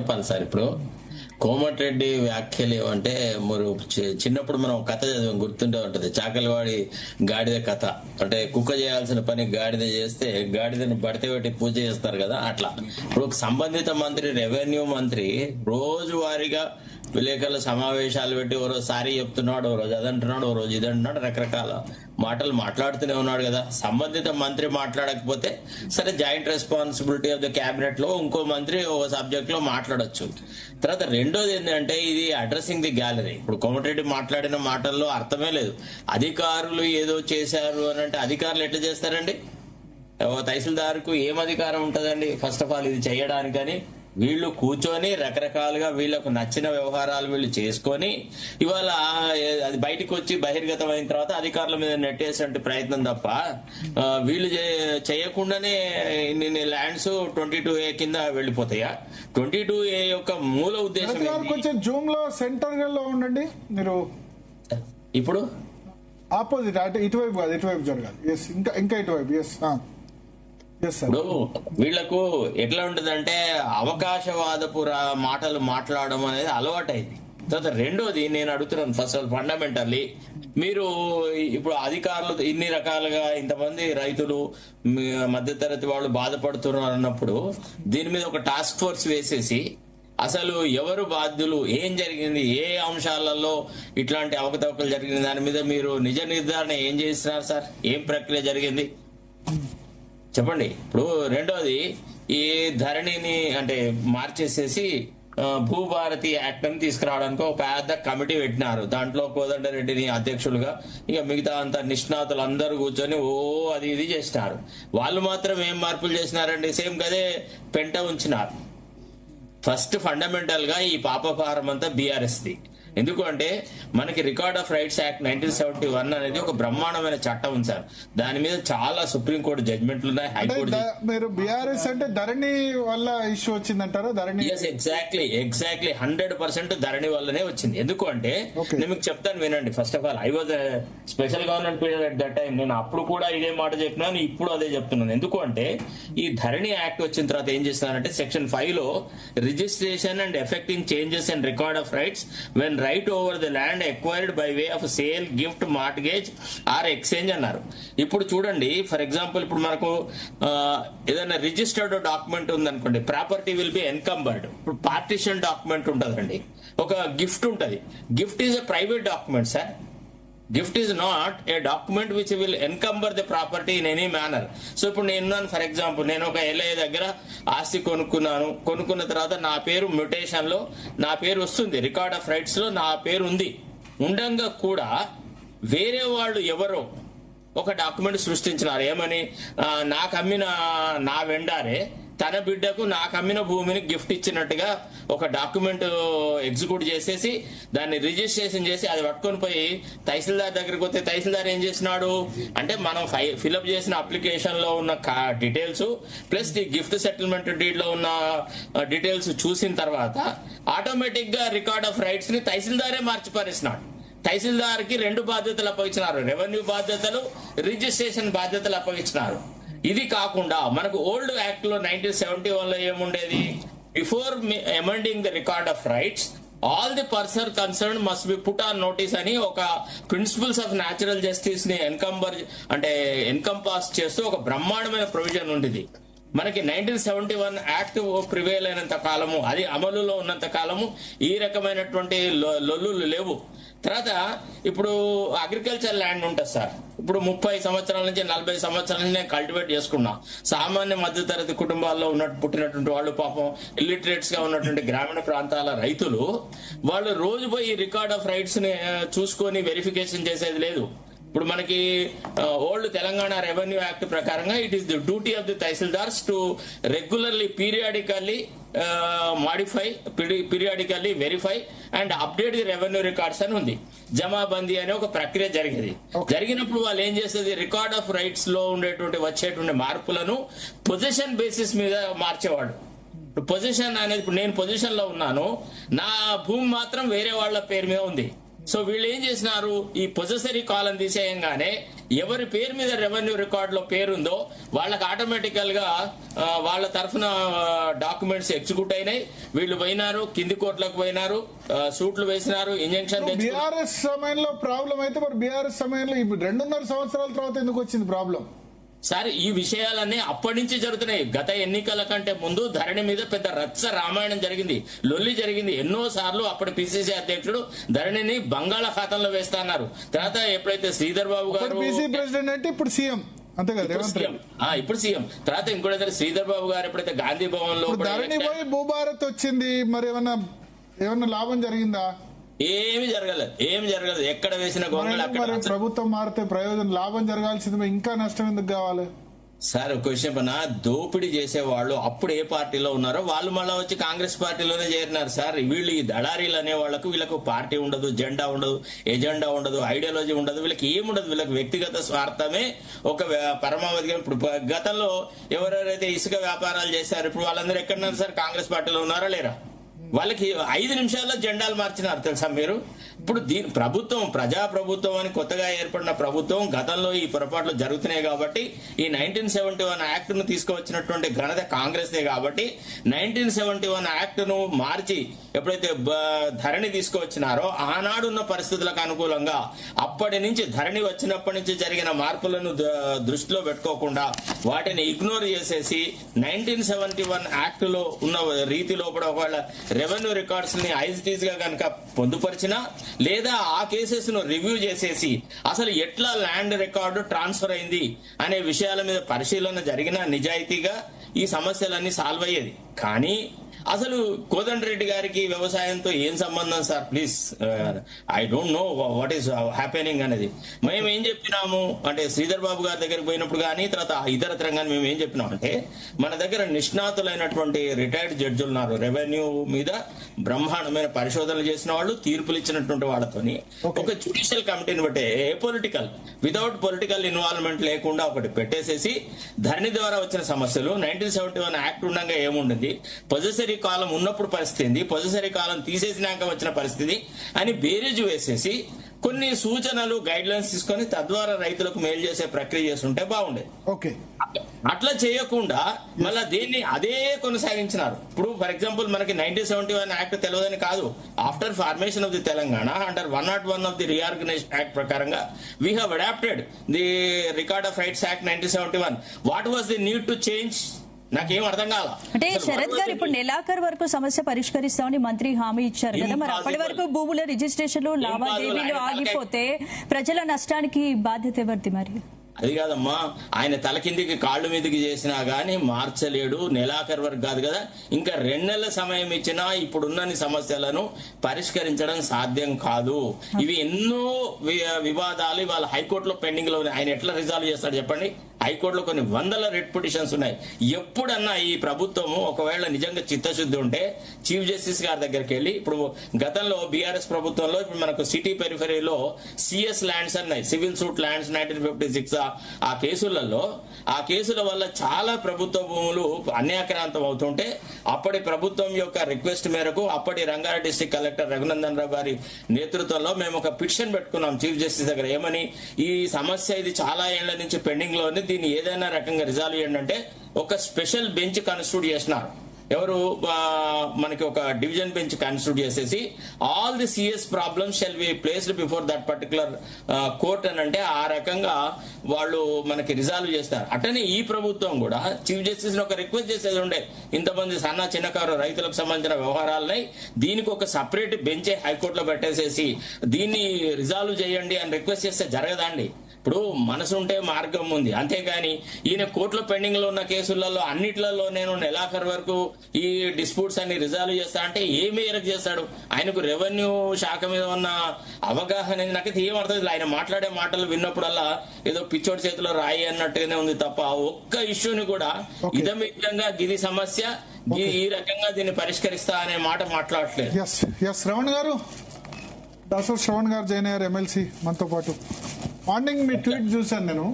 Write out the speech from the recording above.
చెప్పాలి సార్. ఇప్పుడు కోమటిరెడ్డి వ్యాఖ్యలు ఏమంటే మరి చిన్నప్పుడు మనం కథ చదివాం, గుర్తుంటే ఉంటది, చాకలివాడి గాడిద కథ. అంటే కుక్క చేయాల్సిన పని గాడిద చేస్తే గాడిదను బడితే పెట్టి పూజ చేస్తారు కదా, అట్లా. ఇప్పుడు సంబంధిత మంత్రి, రెవెన్యూ మంత్రి రోజువారీగా విలేకరుల సమావేశాలు పెట్టి ఓ రోజు సారీ చెప్తున్నాడు, ఓ రోజు అదంటున్నాడు, ఓ రోజు ఇదంటున్నాడు, రకరకాల మాటలు మాట్లాడుతూనే ఉన్నాడు కదా. సంబంధిత మంత్రి మాట్లాడకపోతే సరే, joint responsibility of the cabinet లో ఇంకో మంత్రి ఒక సబ్జెక్ట్ లో మాట్లాడొచ్చు. తర్వాత రెండోది ఏంటంటే, ఇది అడ్రసింగ్ ది గ్యాలరీ. ఇప్పుడు కోమటిరెడ్డి మాట్లాడిన మాటల్లో అర్థమే లేదు. అధికారులు ఏదో చేశారు అని అంటే అధికారులు ఎట్లా చేస్తారండి? తహసీల్దార్కు ఏం అధికారం ఉంటదండి ఫస్ట్ ఆఫ్ ఆల్ ఇది చేయడానికని? వీళ్ళు కూర్చొని రకరకాలుగా వీళ్ళకు నచ్చిన వ్యవహారాలు వీళ్ళు చేసుకొని ఇవాళ అది బయటకు వచ్చి బహిర్గతం అయిన తర్వాత అధికారుల మీద నెట్టేసే ప్రయత్నం తప్ప వీళ్ళు చేయకుండానే ఇన్ని ల్యాండ్స్ 22A కింద వెళ్ళిపోతాయా? 22A యొక్క మూల ఉద్దేశం కొంచెం జూమ్ లో సెంటర్ లో ఉండండి మీరు. ఇప్పుడు ఆపోజిట్, అటు ఇటువైపు కాదు, ఇటువైపు జరగాలి. ఎస్, ఇంకా ఇటువైపు. ఎస్. ఇప్పుడు వీళ్లకు ఎట్లా ఉంటదంటే అవకాశవాదపు మాటలు మాట్లాడడం అనేది అలవాటైంది. తర్వాత రెండోది నేను అడుగుతున్నాను, ఫస్ట్ ఆఫ్ ఆల్ ఫండమెంటల్లీ మీరు ఇప్పుడు అధికారులు ఇన్ని రకాలుగా ఇంతమంది రైతులు మధ్యతరగతి వాళ్ళు బాధపడుతున్నారు అన్నప్పుడు దీని మీద ఒక టాస్క్ ఫోర్స్ వేసేసి అసలు ఎవరు బాధ్యులు, ఏం జరిగింది, ఏ అంశాలలో ఇట్లాంటి అవకతవకలు జరిగింది, దాని మీద మీరు నిజ నిర్ధారణ ఏం చేస్తున్నారు సార్? ఏం ప్రక్రియ జరిగింది చెప్పండి. ఇప్పుడు రెండోది, ఈ ధరణిని అంటే మార్చేసేసి భూభారతి యాక్ట్ అని తీసుకురావడానికి ఒక పెద్ద కమిటీ పెట్టినారు. దాంట్లో కోదండరెడ్డిని అధ్యక్షులుగా, ఇక మిగతా అంతా నిష్ణాతులు అందరూ కూర్చొని అది ఇది చేసినారు. వాళ్ళు మాత్రం ఏం మార్పులు చేసినారండి? సేమ్ కదే పెంట ఉంచినారు. ఫస్ట్ ఫండమెంటల్ గా ఈ పాపపారం అంతా బీఆర్ఎస్ది. ఎందుకంటే మనకి రికార్డ్ ఆఫ్ రైట్స్ యాక్ట్ 1971 అనేది ఒక బ్రహ్మాండమైన చట్టం ఉంది సార్. దాని మీద చాలా సుప్రీంకోర్టు జడ్జిమెంట్లు ఉన్నాయి, హైకోర్టు. మీరు బీఆర్ఎస్ అంటే ధరణి వల్ల ఇష్యూ వచ్చిందంటారా? ధరణి ఎగ్జాక్ట్లీ 100% ధరణి వల్లనే వచ్చింది. ఎందుకు అంటే నేను మీకు చెప్తాను వినండి. First of all I was special government period at that time. నేను అప్పుడు కూడా ఇదే మాట చెప్పినాను, ఇప్పుడు అదే చెప్తున్నాను. ఎందుకు అంటే ఈ ధరణి యాక్ట్ వచ్చిన తర్వాత ఏం చేస్తున్నారంటే సెక్షన్ 5 లో registration and effecting changes and record of rights when right over the land acquired by way of sale, gift, mortgage or exchange అన్నారు. ఇప్పుడు చూడండి, ఫర్ ఎగ్జాంపుల్ ఇప్పుడు మనకు ఏదైనా రిజిస్టర్డ్ డాక్యుమెంట్ ఉందనుకోండి, ప్రాపర్టీ విల్ బి ఎన్కంబర్డ్. ఇప్పుడు partition document ఉంటుందండి, ఒక గిఫ్ట్ ఉంటుంది. Gift is a private document sir. Gift is not a document which will encumber the property in any manner. So ఇప్పుడు నేను ఫర్ ఎగ్జాంపుల్ నేను ఒక LI దగ్గర ఆస్తి కొనుక్కున్న తర్వాత నా పేరు మ్యూటేషన్ లో నా పేరు వస్తుంది, రికార్డ్ ఆఫ్ రైట్స్ లో నా పేరు ఉంది. ఉండంగా కూడా వేరే వాళ్ళు ఎవరో ఒక డాక్యుమెంట్ సృష్టించినారు. ఏమని? నాకు అమ్మిన నా వెండారే తన బిడ్డకు నాకు అమ్మిన భూమిని గిఫ్ట్ ఇచ్చినట్టుగా ఒక డాక్యుమెంట్ ఎగ్జిక్యూట్ చేసేసి దాన్ని రిజిస్ట్రేషన్ చేసి అది పట్టుకొని పోయి తహసీల్దార్ దగ్గరికి వస్తే తహసీల్దార్ ఏం చేసినాడు అంటే మనం ఫిల్అప్ చేసిన అప్లికేషన్ లో ఉన్న డీటెయిల్స్ ప్లస్ ఈ గిఫ్ట్ సెటిల్మెంట్ డీడ్ లో ఉన్న డీటెయిల్స్ చూసిన తర్వాత ఆటోమేటిక్ గా రికార్డ్ ఆఫ్ రైట్స్ ని తహసీల్దారే మార్చిపారేసినాడు. తహసీల్దార్ కి 2 బాధ్యతలు అప్పగించినారు, రెవెన్యూ బాధ్యతలు, రిజిస్ట్రేషన్ బాధ్యతలు అప్పగించినారు. ఇది కాకుండా మనకు ఓల్డ్ యాక్ట్ లో 1971 లో ఏముండేది? Before amending the record of rights all the person concern must be put on notice అని ఒక ప్రిన్సిపల్స్ ఆఫ్ న్యాచురల్ జస్టిస్ ని ఎన్కంపాస్ చేస్తూ ఒక బ్రహ్మాండమైన ప్రొవిజన్ ఉండేది. మనకి 1971 యాక్ట్ ప్రివేల్ అయినంత కాలము, అది అమలులో ఉన్నంత కాలము ఈ రకమైనటువంటి లొల్లులు లేవు. తర్వాత ఇప్పుడు అగ్రికల్చర్ ల్యాండ్ ఉంటుంది సార్. ఇప్పుడు 30 సంవత్సరాల నుంచి 40 సంవత్సరాల నుంచి నేను కల్టివేట్ చేసుకున్నా. సామాన్య మధ్యతరగతి కుటుంబాల్లో పుట్టినటువంటి వాళ్ళు, పాపం ఇల్లిటరేట్స్ గా ఉన్నటువంటి గ్రామీణ ప్రాంతాల రైతులు, వాళ్ళు రోజు పోయి రికార్డ్ ఆఫ్ రైట్స్ ని చూసుకొని వెరిఫికేషన్ చేసేది లేదు. ఇప్పుడు మనకి ఓల్డ్ తెలంగాణ రెవెన్యూ యాక్ట్ ప్రకారంగా it is the duty of the tahsildars to regularly periodically modify, periodically verify and update the revenue records అని ఉంది. జమాబందీ అనే ఒక ప్రక్రియ జరిగేది. జరిగినప్పుడు వాళ్ళు ఏం చేసేది, రికార్డ్ ఆఫ్ రైట్స్ లో వచ్చేటువంటి మార్పులను పొజిషన్ బేసిస్ మీద మార్చేవాడు. పొజిషన్ అనేది, ఇప్పుడు నేను పొజిషన్ లో ఉన్నాను, నా భూమి మాత్రం వేరే వాళ్ళ పేరు మీద ఉంది. సో వీళ్ళు ఏం చేసినారు, ఈ పొజెసరీ కాలం తీసేయంగానే ఎవరి పేరు మీద రెవెన్యూ రికార్డ్ లో పేరుందో వాళ్ళకి ఆటోమేటికల్ గా వాళ్ళ తరఫున డాక్యుమెంట్స్ ఎగ్జిక్యూట్ అయినాయి. వీళ్ళు పోయినారు, కింది కోర్టులకు పోయినారు, సూట్లు వేసినారు, ఇంజక్షన్. బీఆర్ఎస్ సమయంలో ప్రాబ్లం అయితే మరి బీఆర్ఎస్ సమయంలో ఇప్పుడు 2.5 సంవత్సరాల తర్వాత ఎందుకు వచ్చింది ప్రాబ్లం? సార్ ఈ విషయాలన్నీ అప్పటి నుంచి జరుగుతున్నాయి. గత ఎన్నికల కంటే ముందు ధరణి మీద పెద్ద రచ్చ రామాయణం జరిగింది, లొల్లి జరిగింది. ఎన్నో సార్లు అప్పటి పిసిసి అధ్యక్షుడు ధరణిని బంగాళాఖాతంలో వేస్తా అన్నారు. తర్వాత ఎప్పుడైతే శ్రీధర్ బాబు గారు ప్రెసిడెంట్ అంటే ఇప్పుడు సీఎం అంతే కదా, ఇప్పుడు సీఎం తర్వాత ఇంకోటి శ్రీధర్ బాబు గారు ఎప్పుడైతే గాంధీ భవన్ లో ధరణి పోయి భూభారత్ వచ్చింది, మరి ఏమన్నా లాభం జరిగిందా? ఏమి జరగలేదు. ఎక్కడ వేసిన గొంగళి అక్కడ. ప్రభుత్వం మారితే ప్రయోజనం లాభం జరగాల్సింది, ఇంకా నష్టం ఎందుకు కావాలి? సార్ ఒక విషయం పైన దోపిడీ చేసేవాళ్ళు అప్పుడు ఏ పార్టీలో ఉన్నారో వాళ్ళు మళ్ళీ వచ్చి కాంగ్రెస్ పార్టీలోనే చేరినారు సార్. వీళ్ళు ఈ దళారీలు అనే వాళ్ళకు వీళ్ళకు పార్టీ ఉండదు, జెండా ఉండదు, ఎజెండా ఉండదు, ఐడియాలజీ ఉండదు, వీళ్ళకి ఏముండదు. వీళ్ళకి వ్యక్తిగత స్వార్థమే ఒక పరమావధిగా. ఇప్పుడు గతంలో ఎవరెవరైతే ఇసుక వ్యాపారాలు చేశారు ఇప్పుడు వాళ్ళందరూ ఎక్కడున్నారు సార్? కాంగ్రెస్ పార్టీలో ఉన్నారా లేరా? వాళ్ళకి 5 నిమిషాల్లో జెండాలు మార్చినారు తెలుసా మీరు? ఇప్పుడు దీని ప్రభుత్వం ప్రజాప్రభుత్వం అని కొత్తగా ఏర్పడిన ప్రభుత్వం గతంలో ఈ పొరపాట్లు జరుగుతున్నాయి కాబట్టి ఈ 1971 యాక్ట్ ను తీసుకువచ్చినటువంటి ఘనత కాంగ్రెస్దే కాబట్టి 1971 యాక్ట్ ను మార్చి ఎప్పుడైతే ధరణి తీసుకువచ్చినారో ఆనాడున్న పరిస్థితులకు అనుకూలంగా అప్పటి నుంచి ధరణి వచ్చినప్పటి నుంచి జరిగిన మార్పులను దృష్టిలో పెట్టుకోకుండా వాటిని ఇగ్నోర్ చేసేసి 1971 యాక్ట్ లో ఉన్న రీతి లోపల ఒకవేళ రెవెన్యూ రికార్డ్స్ ని ఐజిటీస్ గా కనుక పొందుపరిచినా లేదా ఆ కేసెస్ ను రివ్యూ చేసేసి అసలు ఎట్లా ల్యాండ్ రికార్డు ట్రాన్స్ఫర్ అయింది అనే విషయాల మీద పరిశీలన జరిగిన నిజాయితీగా ఈ సమస్యలన్నీ సాల్వ్ అయ్యేది. కానీ అసలు కోదండరెడ్డి గారికి వ్యవసాయంతో ఏం సంబంధం sir? Please, I don't know what is happening అనేది. మేము ఏం చెప్పినాము అంటే శ్రీధర్ బాబు గారి దగ్గరికి పోయినప్పుడు కానీ తర్వాత ఇతరత్రంగా మేము ఏం చెప్పినాం అంటే మన దగ్గర నిష్ణాతులైనటువంటి రిటైర్డ్ జడ్జిలు ఉన్నారు, రెవెన్యూ మీద బ్రహ్మాండమైన పరిశోధనలు చేసిన వాళ్ళు, తీర్పులు ఇచ్చినటువంటి వాళ్ళతోని ఒక జ్యుడిషియల్ కమిటీని బట్టే పొలిటికల్ వితౌట్ పొలిటికల్ ఇన్వాల్వ్మెంట్ లేకుండా ఒకటి పెట్టేసేసి ధరణి ద్వారా వచ్చిన సమస్యలు 1971 యాక్ట్ ఉండగా ఏముండింది, పొజెసరీ కాలం ఉన్నప్పుడు పరిస్థితి ఏంది, పొజెసరీ కాలం తీసేసినాక వచ్చిన పరిస్థితి అని బేరీజు వేసేసి కొన్ని సూచనలు గైడ్ లైన్స్ తీసుకొని తద్వారా రైతులకు మేలు చేసే ప్రక్రియ చేస్తుంటే బాగుండేది. ఓకే, అట్లా చేయకుండా మళ్ళా దీన్ని అదే కొనసాగించినారు. ఇప్పుడు ఫర్ ఎగ్జాంపుల్ మనకి 1971 యాక్ట్ తెలియదని కాదు, after formation of the Telangana under 101 of the reorganisation act ప్రకారంగా we have adopted the record of rights act 1971. What was the need to change? నాకేం అర్థం కాల. అంటే శరత్ గారు ఇప్పుడు నెలాఖరు వరకు సమస్య పరిష్కరిస్తామని మంత్రి హామీ ఇచ్చారు కదా, మరి అప్పటి వరకు భూముల రిజిస్ట్రేషన్లు లావాదేవీలు ఆగిపోతే ప్రజల నష్టానికి బాధ్యత ఎవరిది? మరి అది కాదమ్మా, ఆయన తల కిందికి కాళ్ళు మీదకి చేసినా గానీ మార్చలేడు. నెలాఖరు వరకు కాదు కదా, ఇంకా 2 నెలల సమయం ఇచ్చినా ఇప్పుడున్న సమస్యలను పరిష్కరించడం సాధ్యం కాదు. ఇవి ఎన్నో వివాదాలు ఇవాళ హైకోర్టులో పెండింగ్ లో ఉన్నాయి. ఆయన ఎట్లా రిజాల్వ్ చేస్తాడు చెప్పండి? హైకోర్టులో కొన్ని వందల రిట్ పిటిషన్స్ ఉన్నాయి. ఎప్పుడన్నా ఈ ప్రభుత్వము ఒకవేళ నిజంగా చిత్తశుద్ధి ఉంటే చీఫ్ జస్టిస్ గారి దగ్గరికి వెళ్ళి, ఇప్పుడు గతంలో బీఆర్ఎస్ ప్రభుత్వంలో ఇప్పుడు మనకు సిటీ పెరిఫరీలో సిఎస్ ల్యాండ్స్ అన్నాయి, సివిల్ సూట్ ల్యాండ్స్ 1956 ఆ కేసుల వల్ల చాలా ప్రభుత్వ భూములు అన్యాక్రాంతం అవుతుంటే అప్పటి ప్రభుత్వం యొక్క రిక్వెస్ట్ మేరకు అప్పటి రంగారెడ్డి డిస్ట్రిక్ట్ కలెక్టర్ రఘునందన్ రావు గారి నేతృత్వంలో మేము ఒక పిటిషన్ పెట్టుకున్నాం చీఫ్ జస్టిస్ దగ్గర. ఏమని, ఈ సమస్య ఇది చాలా ఏళ్ల నుంచి పెండింగ్ లో ఉంది, దీన్ని ఏదైనా రకంగా రిజాల్వ్ చేయండి అంటే ఒక స్పెషల్ బెంచ్ కాన్స్టిట్యూట్ చేసినారు. ఎవరు మనకి ఒక డివిజన్ బెంచ్ కాన్స్టిట్యూట్ చేసేసి all the CS problems shall be placed before that particular court అని అంటే ఆ రకంగా వాళ్ళు మనకి రిజాల్వ్ చేస్తారు. అట్టనే ఈ ప్రభుత్వం కూడా చీఫ్ జస్టిస్ ఒక రిక్వెస్ట్ చేసేది ఉండే, ఇంతమంది సన్న చిన్నకారు రైతులకు సంబంధించిన వ్యవహారాలని దీనికి ఒక సపరేట్ బెంచే హైకోర్టులో పెట్టేసేసి దీన్ని రిజాల్వ్ చేయండి అని రిక్వెస్ట్ చేస్తే జరగదండి. ఇప్పుడు మనసు ఉంటే మార్గం ఉంది, అంతేగాని ఈయన కోర్టులో పెండింగ్ లో ఉన్న కేసులలో అన్నిట్లలో నేను నెలాఖరు వరకు ఈ డిస్ప్యూట్స్ అన్ని రిజాల్వ్ చేస్తా అంటే ఏ మేరకు చేస్తాడు? ఆయనకు రెవెన్యూ శాఖ మీద ఉన్న అవగాహన నాకైతే ఏం అర్థం లేదు. ఆయన మాట్లాడే మాటలు విన్నప్పుడల్లా ఏదో పిచ్చోడి చేతిలో రాయి అన్నట్టుగానే ఉంది తప్ప ఒక్క ఇష్యూని కూడా ఇదమితంగా గిది సమస్య ఈ రకంగా దీన్ని పరిష్కరిస్తా అనే మాట మాట్లాడట్లేదు. శ్రవణ్ గారు, డాక్టర్ శ్రవణ్ గారు జాయిన్ అయ్యారు, ఎమ్మెల్సీ మనతో పాటు. మార్నింగ్ మీ ట్వీట్ చూశాను నేను.